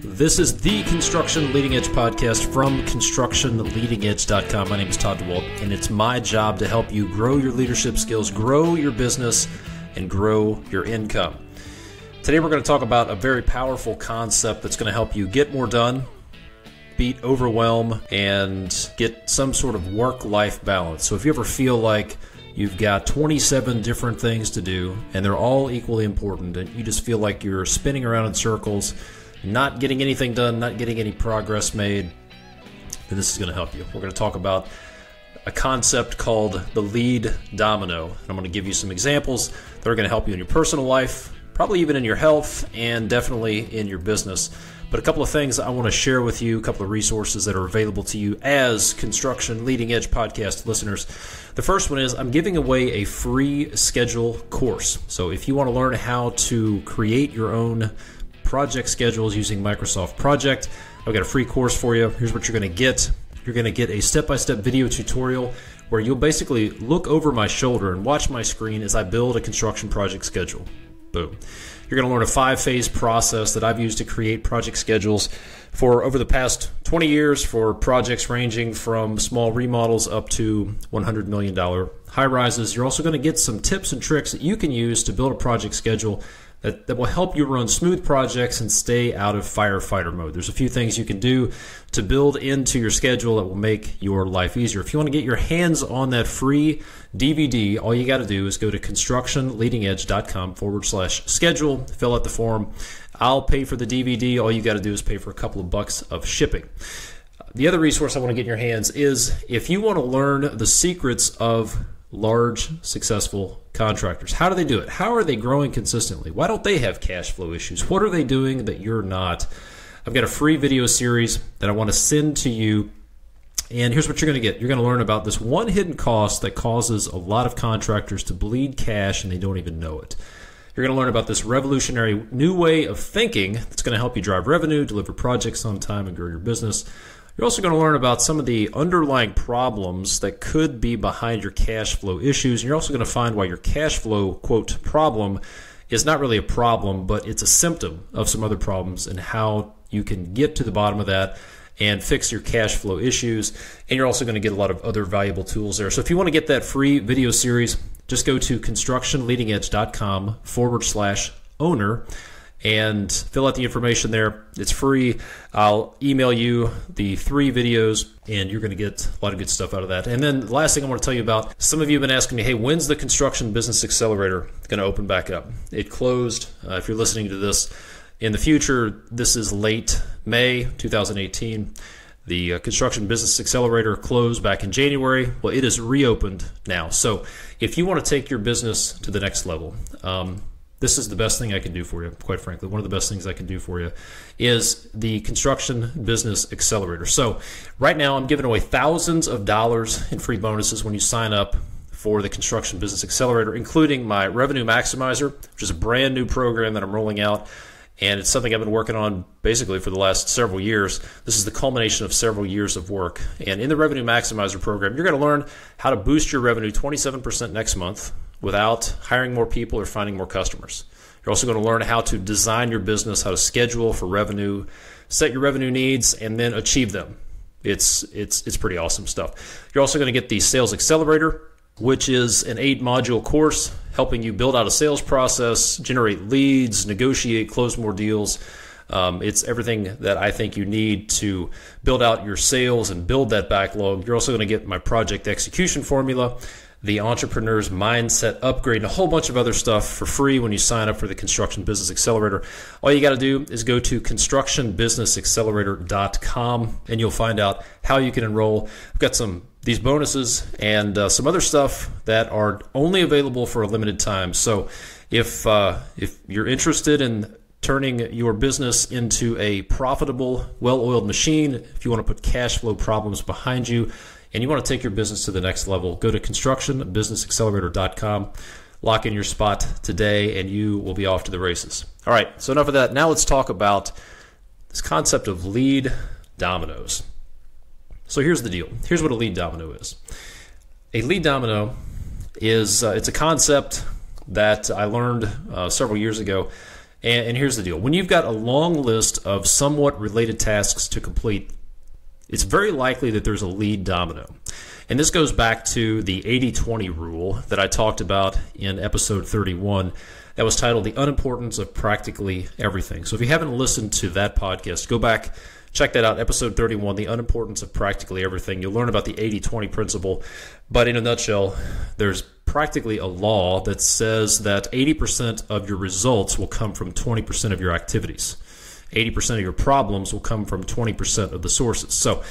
This is the Construction Leading Edge podcast from constructionleadingedge.com. My name is Todd DeWalt, and it's my job to help you grow your leadership skills, grow your business, and grow your income. Today we're going to talk about a very powerful concept that's going to help you get more done, beat overwhelm, and get some sort of work-life balance. So if you ever feel like you've got 27 different things to do and they're all equally important and you just feel like you're spinning around in circles, not getting anything done, not getting any progress made, then this is going to help you. We're going to talk about a concept called the lead domino. And I'm going to give you some examples that are going to help you in your personal life, probably even in your health, and definitely in your business. But a couple of things I want to share with you, a couple of resources that are available to you as Construction Leading Edge podcast listeners. The first one is I'm giving away a free schedule course. So if you want to learn how to create your own project schedules using Microsoft Project, I've got a free course for you. Here's what you're going to get. You're going to get a step-by-step video tutorial where you'll basically look over my shoulder and watch my screen as I build a construction project schedule. Boom. You're going to learn a 5-phase process that I've used to create project schedules for over the past 20 years for projects ranging from small remodels up to $100 million high-rises. You're also going to get some tips and tricks that you can use to build a project schedule that will help you run smooth projects and stay out of firefighter mode. There's a few things you can do to build into your schedule that will make your life easier. If you want to get your hands on that free DVD, all you got to do is go to constructionleadingedge.com/schedule, fill out the form. I'll pay for the DVD. All you got to do is pay for a couple of bucks of shipping. The other resource I want to get in your hands is if you want to learn the secrets of large, successful contractors. How do they do it? How are they growing consistently? Why don't they have cash flow issues? What are they doing that you're not? I've got a free video series that I want to send to you. And here's what you're going to get. You're going to learn about this one hidden cost that causes a lot of contractors to bleed cash and they don't even know it. You're going to learn about this revolutionary new way of thinking that's going to help you drive revenue, deliver projects on time, and grow your business. You're also going to learn about some of the underlying problems that could be behind your cash flow issues. And you're also going to find why your cash flow, quote, problem is not really a problem, but it's a symptom of some other problems and how you can get to the bottom of that and fix your cash flow issues. And you're also going to get a lot of other valuable tools there. So if you want to get that free video series, just go to constructionleadingedge.com/owner and fill out the information there. It's free. I'll email you the 3 videos, and you're going to get a lot of good stuff out of that. And then the last thing I want to tell you about, some of you have been asking me, hey, when's the Construction Business Accelerator going to open back up? It closed. If you're listening to this in the future, this is late May 2018. The Construction Business Accelerator closed back in January. Well, it is reopened now. So if you want to take your business to the next level, this is the best thing I can do for you, quite frankly. One of the best things I can do for you is the Construction Business Accelerator. So right now I'm giving away thousands of dollars in free bonuses when you sign up for the Construction Business Accelerator, including my Revenue Maximizer, which is a brand new program that I'm rolling out. And it's something I've been working on basically for the last several years. This is the culmination of several years of work. And in the Revenue Maximizer program, you're going to learn how to boost your revenue 27% next month without hiring more people or finding more customers. You're also going to learn how to design your business, how to schedule for revenue, set your revenue needs, and then achieve them. It's pretty awesome stuff. You're also going to get the Sales Accelerator, which is an 8-module course helping you build out a sales process, generate leads, negotiate, close more deals. It's everything that I think you need to build out your sales and build that backlog. You're also going to get my project execution formula, the Entrepreneur's Mindset Upgrade, and a whole bunch of other stuff for free when you sign up for the Construction Business Accelerator. All you got to do is go to constructionbusinessaccelerator.com and you'll find out how you can enroll. I've got these bonuses and some other stuff that are only available for a limited time. So if you're interested in turning your business into a profitable, well-oiled machine, if you want to put cash flow problems behind you, and you want to take your business to the next level, go to constructionbusinessaccelerator.com, lock in your spot today, and you will be off to the races. All right, so enough of that. Now let's talk about this concept of lead dominoes. So here's the deal. Here's what a lead domino is. A lead domino is it's a concept that I learned several years ago, And here's the deal. When you've got a long list of somewhat related tasks to complete, it's very likely that there's a lead domino. And this goes back to the 80-20 rule that I talked about in episode 31 that was titled The Unimportance of Practically Everything. So if you haven't listened to that podcast, go back, check that out, episode 31, The Unimportance of Practically Everything. You'll learn about the 80-20 principle. But in a nutshell, there's practically a law that says that 80% of your results will come from 20% of your activities. 80% of your problems will come from 20% of the sources. So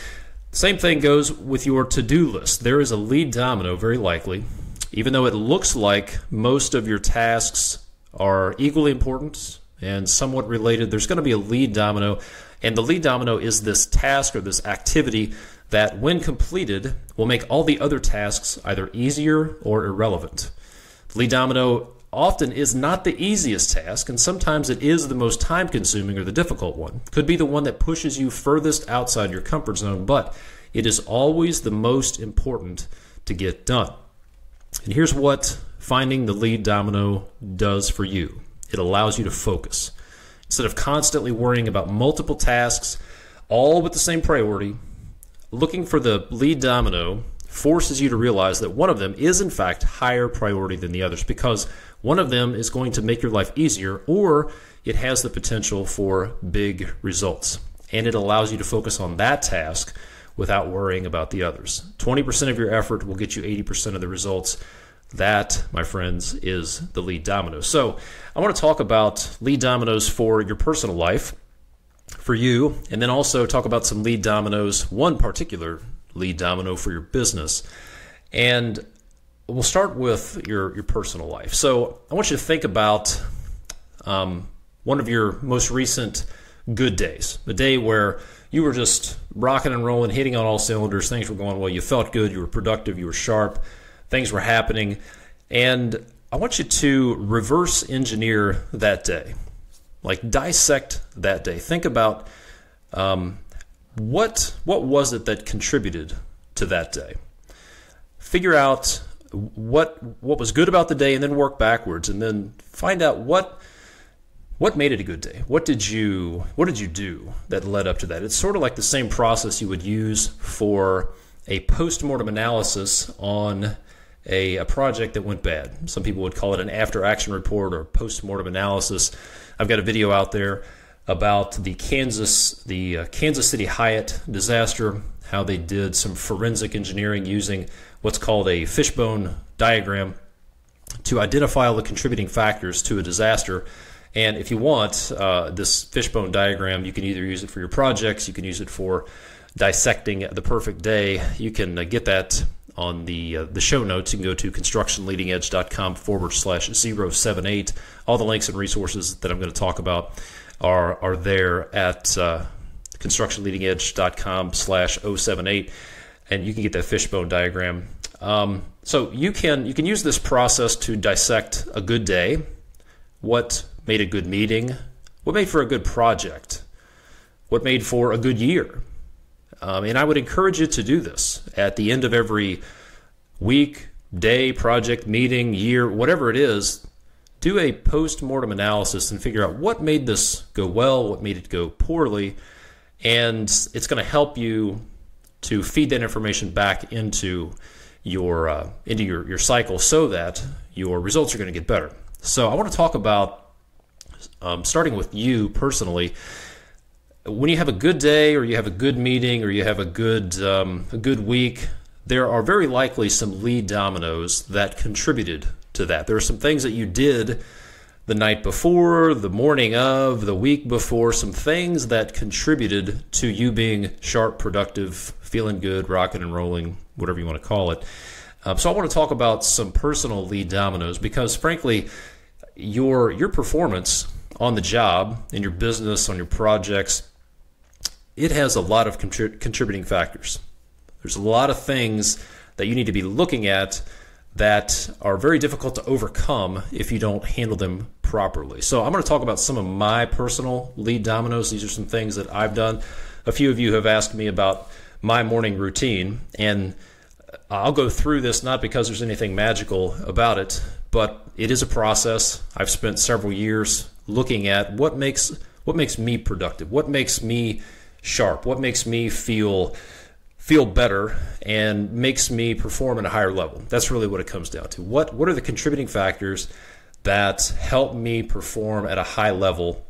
same thing goes with your to-do list. There is a lead domino, very likely. Even though it looks like most of your tasks are equally important and somewhat related, there's going to be a lead domino. And the lead domino is this task or this activity that, when completed, will make all the other tasks either easier or irrelevant. The lead domino often is not the easiest task, and sometimes it is the most time-consuming or the difficult one. Could be the one that pushes you furthest outside your comfort zone, but it is always the most important to get done. And here's what finding the lead domino does for you. It allows you to focus. Instead of constantly worrying about multiple tasks, all with the same priority, looking for the lead domino forces you to realize that one of them is in fact higher priority than the others, because one of them is going to make your life easier, or it has the potential for big results. And it allows you to focus on that task without worrying about the others. 20% of your effort will get you 80% of the results. That, my friends, is the lead domino. So I want to talk about lead dominoes for your personal life, for you, and then also talk about some lead dominoes, one particular lead domino for your business. And we'll start with your personal life. So I want you to think about one of your most recent good days, a day where you were just rocking and rolling, hitting on all cylinders, things were going well, you felt good, you were productive, you were sharp, things were happening. And I want you to reverse engineer that day, like dissect that day. Think about what was it that contributed to that day. Figure out what was good about the day, and then work backwards, and then find out what made it a good day. What did you do that led up to that? It's sort of like the same process you would use for a post-mortem analysis on a project that went bad. Some people would call it an after-action report or post-mortem analysis. I've got a video out there about the Kansas City Hyatt disaster, how they did some forensic engineering using what's called a fishbone diagram to identify all the contributing factors to a disaster. And if you want this fishbone diagram, you can either use it for your projects, you can use it for dissecting the perfect day. You can get that on the show notes. You can go to constructionleadingedge.com/078. All the links and resources that I'm going to talk about are there at constructionleadingedge.com/078, and you can get that fishbone diagram. So you can use this process to dissect a good day, what made a good meeting, what made for a good project, what made for a good year. And I would encourage you to do this at the end of every week, day, project, meeting, year, whatever it is. Do a post-mortem analysis and figure out what made this go well, what made it go poorly, and it's going to help you to feed that information back into your cycle so that your results are going to get better. So I want to talk about starting with you personally. When you have a good day, or you have a good meeting, or you have a good week, there are very likely some lead dominoes that contributed to that. There are some things that you did the night before, the morning of, the week before, some things that contributed to you being sharp, productive, feeling good, rocking and rolling, whatever you want to call it. So I want to talk about some personal lead dominoes because, frankly, your performance on the job, in your business, on your projects, it has a lot of contributing factors. There's a lot of things that you need to be looking at that are very difficult to overcome if you don't handle them properly. So I'm going to talk about some of my personal lead dominoes. These are some things that I've done. A few of you have asked me about my morning routine, and I'll go through this not because there's anything magical about it, but it is a process. I've spent several years looking at what makes me productive, what makes me sharp, what makes me feel better and makes me perform at a higher level. That's really what it comes down to. What are the contributing factors that help me perform at a high level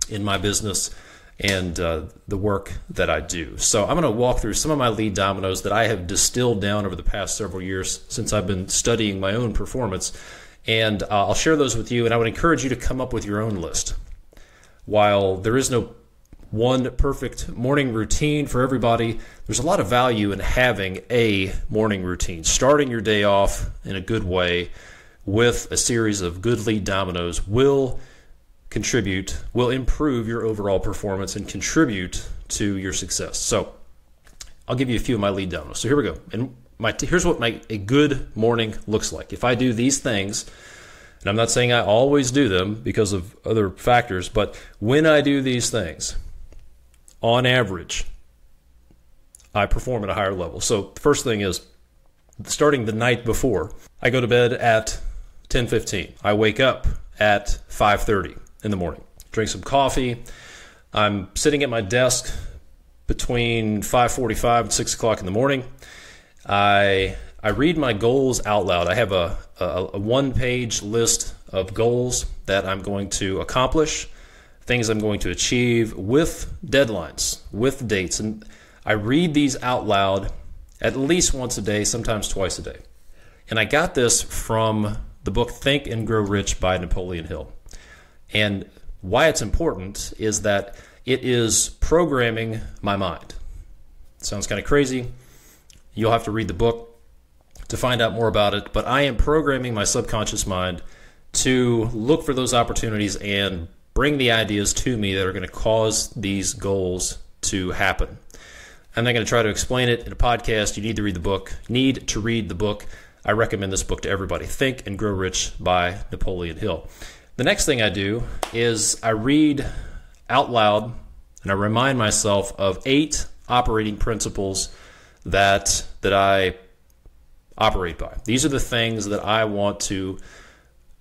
in my business and the work that I do? So I'm going to walk through some of my lead dominoes that I have distilled down over the past several years since I've been studying my own performance. And I'll share those with you, and I would encourage you to come up with your own list. While there is no one perfect morning routine for everybody, there's a lot of value in having a morning routine, starting your day off in a good way with a series of good lead dominoes will improve your overall performance and contribute to your success. So I'll give you a few of my lead dominoes. So here we go. And here's what a good morning looks like. If I do these things, and I'm not saying I always do them because of other factors, but when I do these things, on average, I perform at a higher level. So the first thing is starting the night before. I go to bed at 10:15. I wake up at 5:30 in the morning. Drink some coffee. I'm sitting at my desk between 5:45 and 6 o'clock in the morning. I read my goals out loud. I have a one-page list of goals that I'm going to accomplish, things I'm going to achieve with deadlines, with dates. And I read these out loud at least once a day, sometimes twice a day. And I got this from the book Think and Grow Rich by Napoleon Hill. And why it's important is that it is programming my mind. It sounds kind of crazy. You'll have to read the book to find out more about it, but I am programming my subconscious mind to look for those opportunities and bring the ideas to me that are going to cause these goals to happen. I'm not going to try to explain it in a podcast. You need to read the book. I recommend this book to everybody. Think and Grow Rich by Napoleon Hill. The next thing I do is I read out loud and I remind myself of 8 operating principles that I operate by. These are the things that I want to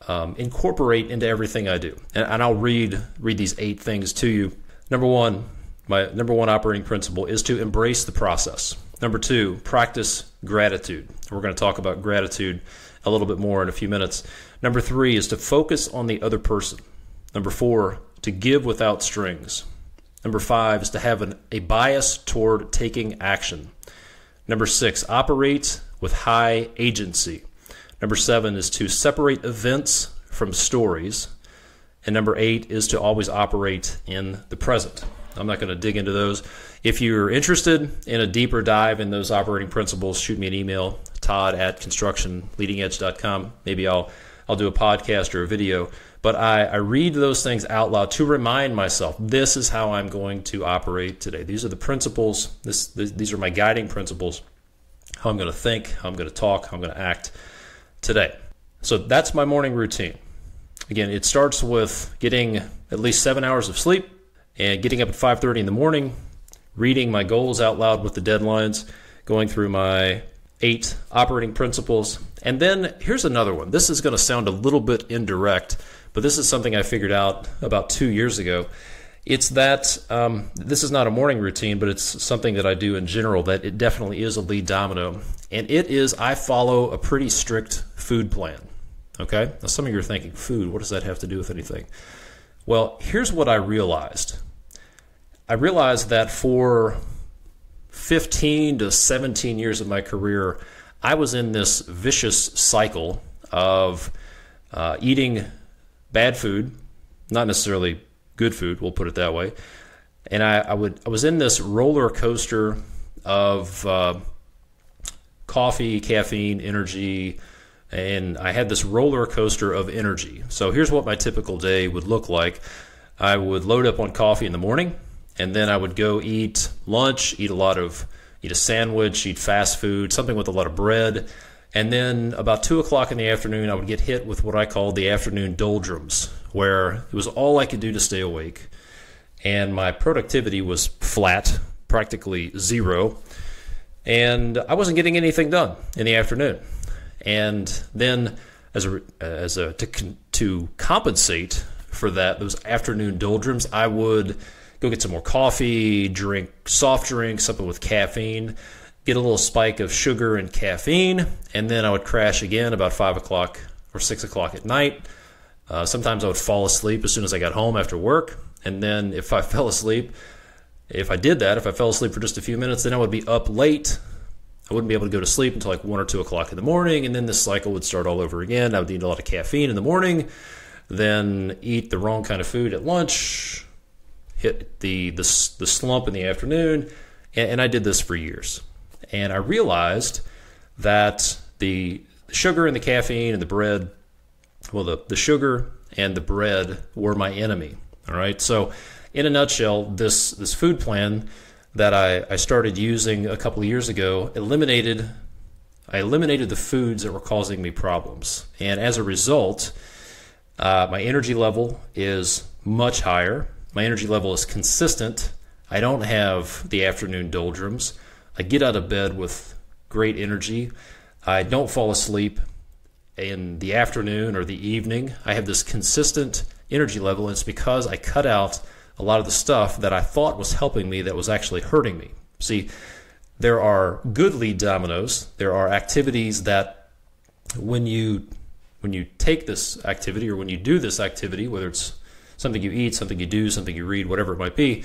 incorporate into everything I do. And I'll read these 8 things to you. Number 1, my number 1 operating principle is to embrace the process. Number 2, practice gratitude. We're going to talk about gratitude a little bit more in a few minutes. Number 3 is to focus on the other person. Number 4, to give without strings. Number 5 is to have a bias toward taking action. Number 6, operate with high agency. Number 7 is to separate events from stories. And number 8 is to always operate in the present. I'm not going to dig into those. If you're interested in a deeper dive in those operating principles, shoot me an email, todd@constructionleadingedge.com. Maybe I'll do a podcast or a video. But I read those things out loud to remind myself, this is how I'm going to operate today. These are the principles. These are my guiding principles, how I'm going to think, how I'm going to talk, how I'm going to act today. So that's my morning routine. Again, it starts with getting at least 7 hours of sleep and getting up at 5:30 in the morning, reading my goals out loud with the deadlines, going through my 8 operating principles. And then here's another one. This is going to sound a little bit indirect, but this is something I figured out about 2 years ago. It's that this is not a morning routine, but it's something that I do in general that it definitely is a lead domino. And it is I follow a pretty strict food plan. Okay? Now some of you are thinking, food, what does that have to do with anything? Well, here's what I realized. I realized that for 15 to 17 years of my career, I was in this vicious cycle of eating bad food, not necessarily good food, we'll put it that way. And I was in this roller coaster of coffee, caffeine, energy, and I had this roller coaster of energy. So here's what my typical day would look like. I would load up on coffee in the morning, and then I would go eat lunch, eat a sandwich, eat fast food, something with a lot of bread. And then about 2 o'clock in the afternoon, I would get hit with what I called the afternoon doldrums, where it was all I could do to stay awake. And my productivity was flat, practically zero. And I wasn't getting anything done in the afternoon. And then to compensate for those afternoon doldrums, I would go get some more coffee, drink soft drinks, something with caffeine, get a little spike of sugar and caffeine, and then I would crash again about 5 o'clock or 6 o'clock at night. Sometimes I would fall asleep as soon as I got home after work, and then if I fell asleep for just a few minutes, then I would be up late. I wouldn't be able to go to sleep until like 1 or 2 o'clock in the morning, and then this cycle would start all over again. I would need a lot of caffeine in the morning, then eat the wrong kind of food at lunch, hit the slump in the afternoon, and I did this for years. And I realized that the sugar and the caffeine and the bread, the sugar and the bread were my enemy. All right. So in a nutshell, this food plan that I started using a couple of years ago eliminated the foods that were causing me problems. And as a result, my energy level is much higher. My energy level is consistent. I don't have the afternoon doldrums. I get out of bed with great energy. I don't fall asleep in the afternoon or the evening. I have this consistent energy level, and it's because I cut out a lot of the stuff that I thought was helping me that was actually hurting me. See, there are good lead dominoes. There are activities that when you take this activity or when you do this activity, whether it's something you eat, something you do, something you read, whatever it might be,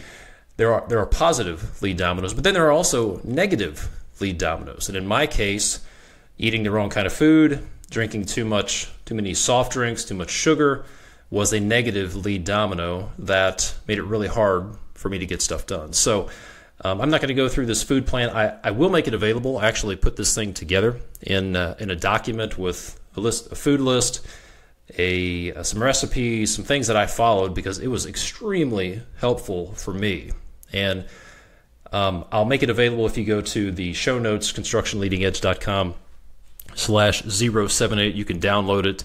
there are positive lead dominoes, but then there are also negative lead dominoes. And in my case, eating the wrong kind of food, drinking too many soft drinks, too much sugar was a negative lead domino that made it really hard for me to get stuff done. So I'm not going to go through this food plan. I will make it available. I actually put this thing together in a document with a food list, some recipes, some things that I followed because it was extremely helpful for me. And I'll make it available if you go to the show notes, constructionleadingedge.com/078. You can download it,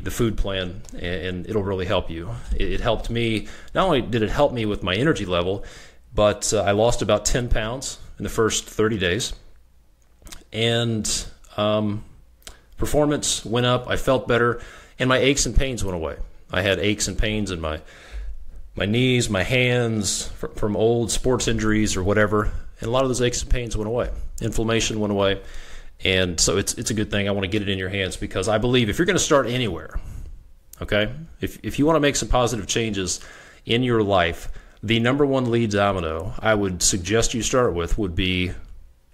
the food plan, and it'll really help you. It helped me. Not only did it help me with my energy level, but I lost about 10 pounds in the first 30 days. And performance went up. I felt better, and my aches and pains went away. I had aches and pains in my knees, my hands from old sports injuries or whatever, and a lot of those aches and pains went away. Inflammation went away, and so it's a good thing. I want to get it in your hands because I believe if you're going to start anywhere, okay, if you want to make some positive changes in your life, the number one lead domino I would suggest you start with would be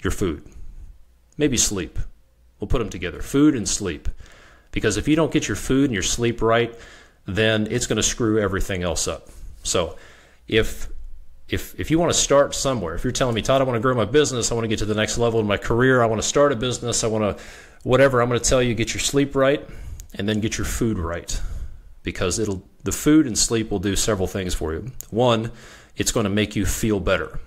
your food, maybe sleep. We'll put them together, food and sleep, because if you don't get your food and your sleep right, then it's going to screw everything else up. So if you want to start somewhere, if you're telling me, Todd, I want to grow my business, I want to get to the next level in my career, I want to start a business, I want to whatever, I'm going to tell you, get your sleep right and then get your food right, because the food and sleep will do several things for you. One, it's going to make you feel better,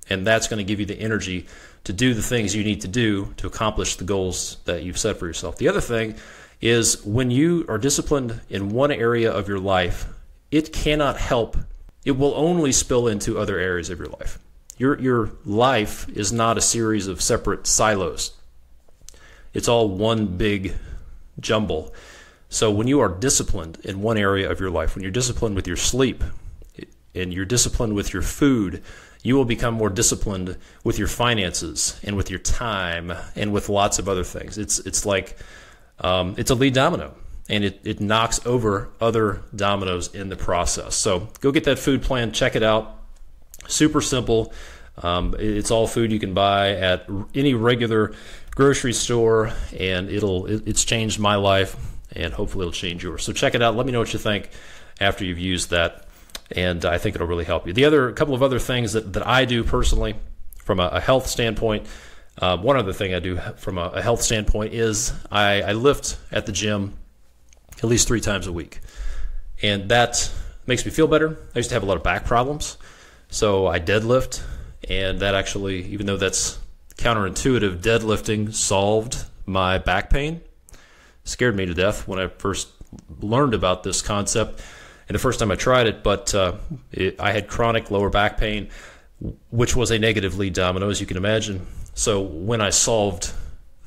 and that's going to give you the energy to do the things you need to do to accomplish the goals that you've set for yourself. The other thing is when you are disciplined in one area of your life, it cannot help. It will only spill into other areas of your life. Your life is not a series of separate silos. It's all one big jumble. So when you are disciplined in one area of your life, when you're disciplined with your sleep and you're disciplined with your food, you will become more disciplined with your finances and with your time and with lots of other things. It's like it's a lead domino, and it knocks over other dominoes in the process. So go get that food plan, check it out. Super simple. It's all food you can buy at any regular grocery store, and it's changed my life, and hopefully it'll change yours. So check it out. Let me know what you think after you've used that, and I think it'll really help you. A couple of other things that I do personally from a health standpoint. One other thing I do from a health standpoint is I lift at the gym at least 3 times a week, and that makes me feel better. I used to have a lot of back problems, so I deadlift, and that actually, even though that's counterintuitive, deadlifting solved my back pain. Scared me to death when I first learned about this concept and the first time I tried it, but I had chronic lower back pain, which was a negative lead domino, as you can imagine. So when I solved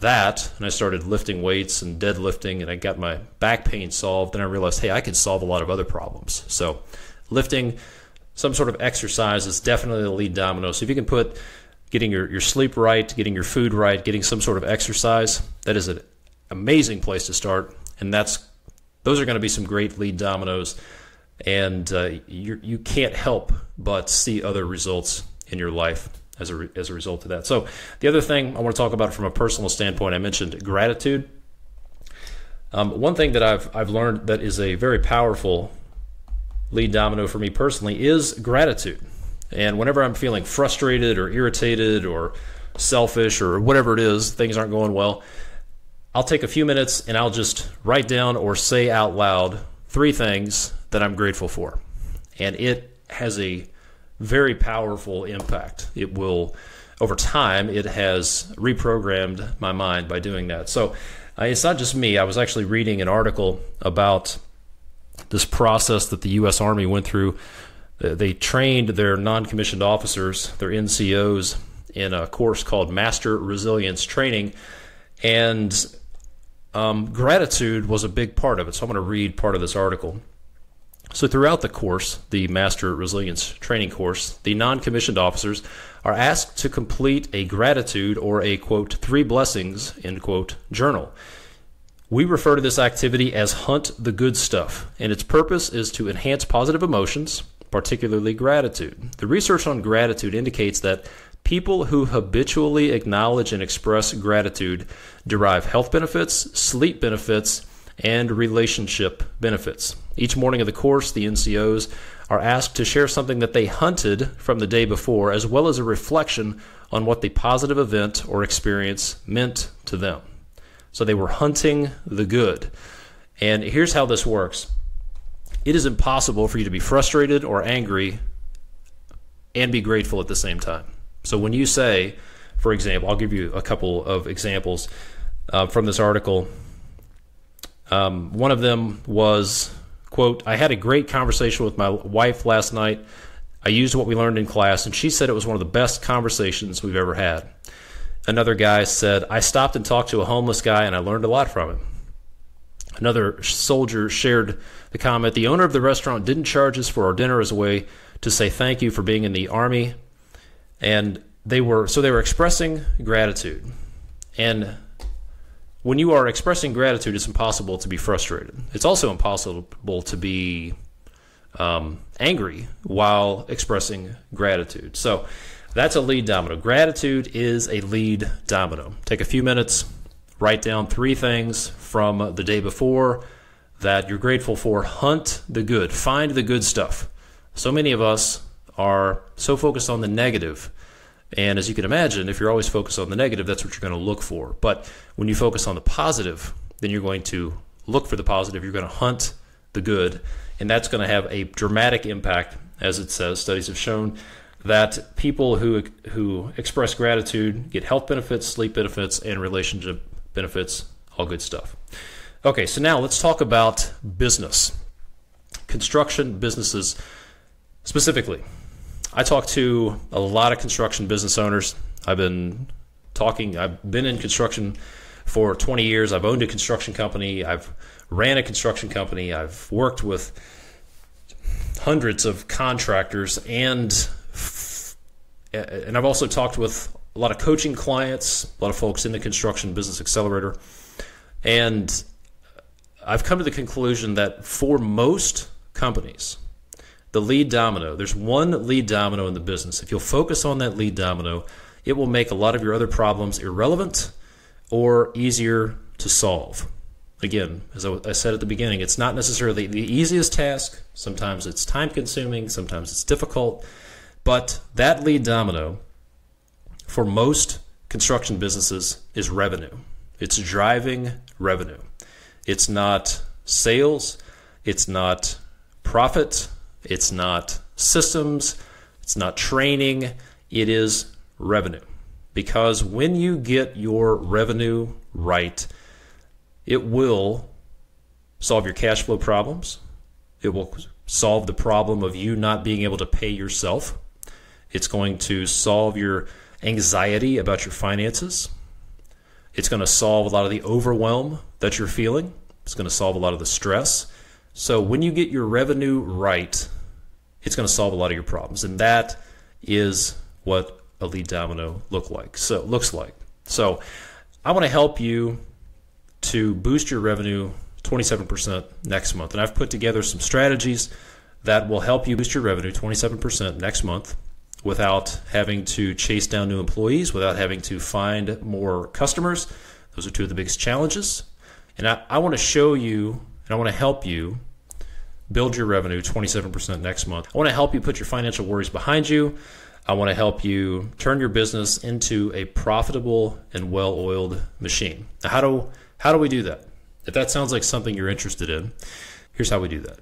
that, and I started lifting weights and deadlifting, and I got my back pain solved, and I realized, hey, I could solve a lot of other problems. So lifting, some sort of exercise is definitely the lead domino. So if you can put getting your sleep right, getting your food right, getting some sort of exercise, that is an amazing place to start, and those are going to be some great lead dominoes, and you can't help but see other results in your life as a result of that. So the other thing I want to talk about from a personal standpoint, I mentioned gratitude. One thing that I've learned that is a very powerful lead domino for me personally is gratitude. And whenever I'm feeling frustrated or irritated or selfish or whatever it is, things aren't going well, I'll take a few minutes and I'll just write down or say out loud 3 things that I'm grateful for. And it has a very powerful impact. It will, over time, it has reprogrammed my mind by doing that. So it's not just me. I was actually reading an article about this process that the U.S. Army went through. They trained their non-commissioned officers, their NCOs, in a course called Master Resilience Training, and gratitude was a big part of it. So I'm going to read part of this article. So throughout the course, the Master Resilience Training course, the non-commissioned officers are asked to complete a gratitude or a, quote, 3 blessings, end quote, journal. We refer to this activity as Hunt the Good Stuff, and its purpose is to enhance positive emotions, particularly gratitude. The research on gratitude indicates that people who habitually acknowledge and express gratitude derive health benefits, sleep benefits, and relationship benefits. Each morning of the course, the NCOs are asked to share something that they hunted from the day before, as well as a reflection on what the positive event or experience meant to them. So they were hunting the good. And here's how this works. It is impossible for you to be frustrated or angry and be grateful at the same time. So when you say, for example, I'll give you a couple of examples from this article. One of them was, quote, I had a great conversation with my wife last night. I used what we learned in class, and she said it was one of the best conversations we've ever had. Another guy said, I stopped and talked to a homeless guy, and I learned a lot from him. Another soldier shared the comment, the owner of the restaurant didn't charge us for our dinner as a way to say thank you for being in the Army. And they were expressing gratitude. And when you are expressing gratitude, it's impossible to be frustrated. It's also impossible to be angry while expressing gratitude. So that's a lead domino. Gratitude is a lead domino. Take a few minutes, write down 3 things from the day before that you're grateful for. Hunt the good. Find the good stuff. So many of us are so focused on the negative. And as you can imagine, if you're always focused on the negative, that's what you're going to look for. But when you focus on the positive, then you're going to look for the positive. You're going to hunt the good. And that's going to have a dramatic impact, as it says. Studies have shown that people who express gratitude get health benefits, sleep benefits, and relationship benefits, all good stuff. Okay, so now let's talk about business. Construction businesses specifically. I talk to a lot of construction business owners. I've been in construction for 20 years. I've owned a construction company. I've ran a construction company. I've worked with hundreds of contractors, and I've also talked with a lot of coaching clients, a lot of folks in the Construction Business Accelerator. And I've come to the conclusion that for most companies, the lead domino, there's one lead domino in the business. If you'll focus on that lead domino, it will make a lot of your other problems irrelevant or easier to solve. Again, as I said at the beginning, it's not necessarily the easiest task. Sometimes it's time-consuming. Sometimes it's difficult. But that lead domino for most construction businesses is revenue. It's driving revenue. It's not sales. It's not profit. It's not systems. It's not training. It is revenue. Because when you get your revenue right, it will solve your cash flow problems. It will solve the problem of you not being able to pay yourself. It's going to solve your anxiety about your finances. It's going to solve a lot of the overwhelm that you're feeling. It's going to solve a lot of the stress. So when you get your revenue right, it's going to solve a lot of your problems. And that is what a lead domino looks like. So I want to help you to boost your revenue 27% next month. And I've put together some strategies that will help you boost your revenue 27% next month without having to chase down new employees, without having to find more customers. Those are two of the biggest challenges. And I want to show you, and I want to help you build your revenue 27% next month. I want to help you put your financial worries behind you. I want to help you turn your business into a profitable and well-oiled machine. Now, how do we do that? If that sounds like something you're interested in, here's how we do that.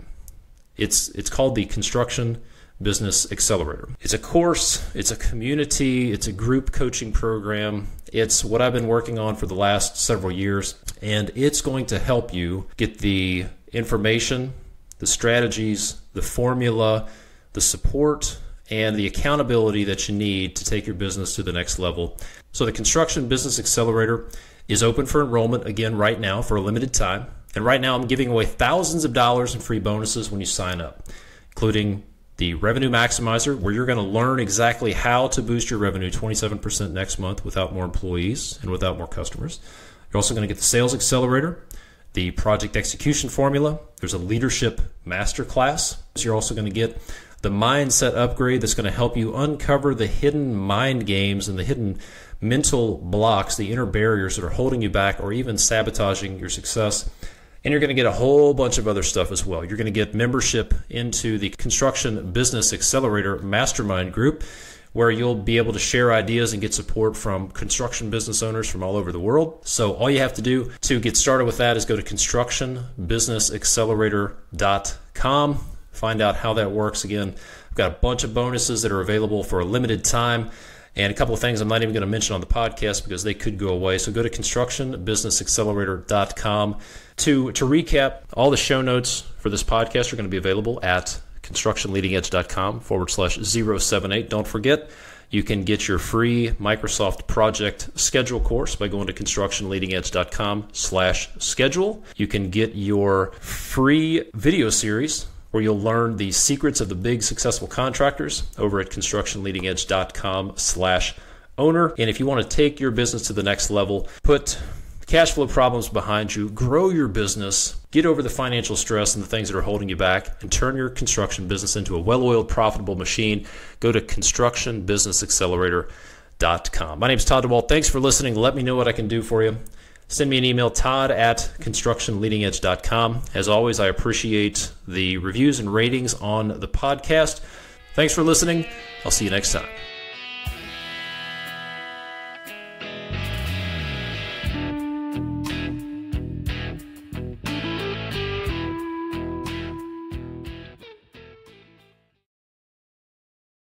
It's called the Construction Business Accelerator. It's a course, it's a community, it's a group coaching program. It's what I've been working on for the last several years, and it's going to help you get the information, the strategies, the formula, the support, and the accountability that you need to take your business to the next level. So the Construction Business Accelerator is open for enrollment again right now for a limited time. And right now I'm giving away thousands of dollars in free bonuses when you sign up, including the Revenue Maximizer, where you're going to learn exactly how to boost your revenue 27% next month without more employees and without more customers. You're also going to get the Sales Accelerator, the Project Execution Formula. There's a Leadership Masterclass. So you're also going to get the Mindset Upgrade that's going to help you uncover the hidden mind games and the hidden mental blocks, the inner barriers that are holding you back or even sabotaging your success. And you're going to get a whole bunch of other stuff as well. You're going to get membership into the Construction Business Accelerator Mastermind Group, where you'll be able to share ideas and get support from construction business owners from all over the world. So all you have to do to get started with that is go to constructionbusinessaccelerator.com. Find out how that works. Again, I've got a bunch of bonuses that are available for a limited time, and a couple of things I'm not even going to mention on the podcast because they could go away. So go to constructionbusinessaccelerator.com. To recap, all the show notes for this podcast are going to be available at constructionleadingedge.com/078. Don't forget, you can get your free Microsoft Project Schedule course by going to constructionleadingedge.com/schedule. You can get your free video series where you'll learn the secrets of the big successful contractors over at constructionleadingedge.com/owner. And if you want to take your business to the next level, put cash flow problems behind you, grow your business, get over the financial stress and the things that are holding you back, and turn your construction business into a well-oiled, profitable machine, go to constructionbusinessaccelerator.com. My name is Todd DeWalt. Thanks for listening. Let me know what I can do for you. Send me an email, todd@constructionleadingedge.com. As always, I appreciate the reviews and ratings on the podcast. Thanks for listening. I'll see you next time.